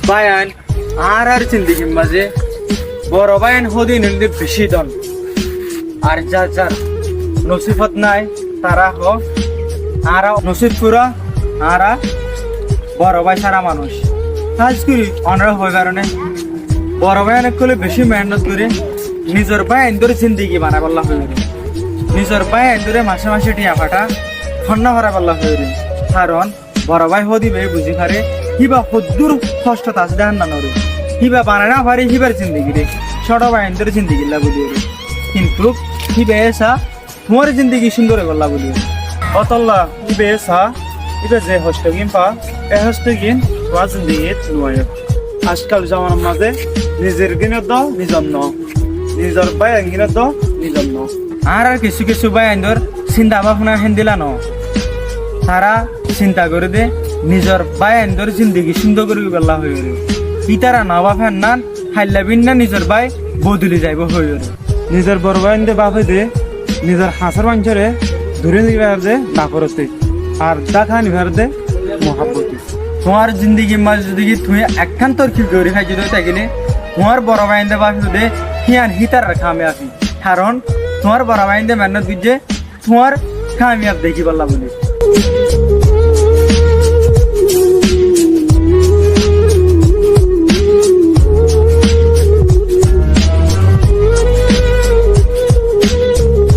বায়ান আর জিন্দিগির মাঝে বড় বায়ান হদি নিলে বেশি দন আর যার যার নসিবত নাই তারা আরা নসিব পুরা আরা বড় ভাই সারা মানুষ কাজ করি অনারা হয়ে কারণে বড় ভাই অনেক করলে বেশি মেহনত করে নিজের বায়ান ধরে জিন্দিগি বানা পাল্লা হয়ে নিজের বায়ান ধরে মাসে মাসে টিয়া ফাটা ঠান্ডা ভরা পাল্লা হয়ে কারণ বড় ভাই হদিবে বুঝি পারে কিবা সদ্দুর কষ্ট আছে দেখান না নরে কিবা বানায় না পারে হিবার জিন্দিগি রে ছোট ভাই ধরে জিন্দিগি লা বলি কিন্তু হিবে এসা তোমার জিন্দিগি সুন্দর করলা বলি অতল্লা হিবে এসা ইবে যে হস্তগিন পা এ হস্তগিন তোমার জিন্দিগি নয় আজকাল জামানার মাঝে নিজের গিনত দাও নিজর ন নিজের ভাই গিনত দাও নিজর ন আর কিছু কিছু ভাই আইন্দর চিন্তা ভাবনা হেন্দিলা ন তারা চিন্তা করে দে নিজের ভাই আইন্দর জিন্দিগি সুন্দর করে পেলা হয়ে গেল ইতারা নবা ফেন না হাইলা বিন না নিজের ভাই বদলি যাইব হয়ে গেল নিজের বড় ভাই দে বাপে দে নিজের হাসার মানুষরে ধরে নিবার দে বাপরতে আর দেখা নিবার দে মহাব্বতি তোমার জিন্দিগির মাঝে যদি তুমি একখান তরকিব করে খাই যদি তাই কিনে তোমার বড় ভাই দে বাপে দে হিয়ান হিতার খামে আসি কারণ তোমার বড় ভাই দে মেহনত বুঝে তোমার কামিয়াব দেখি পারলা বলি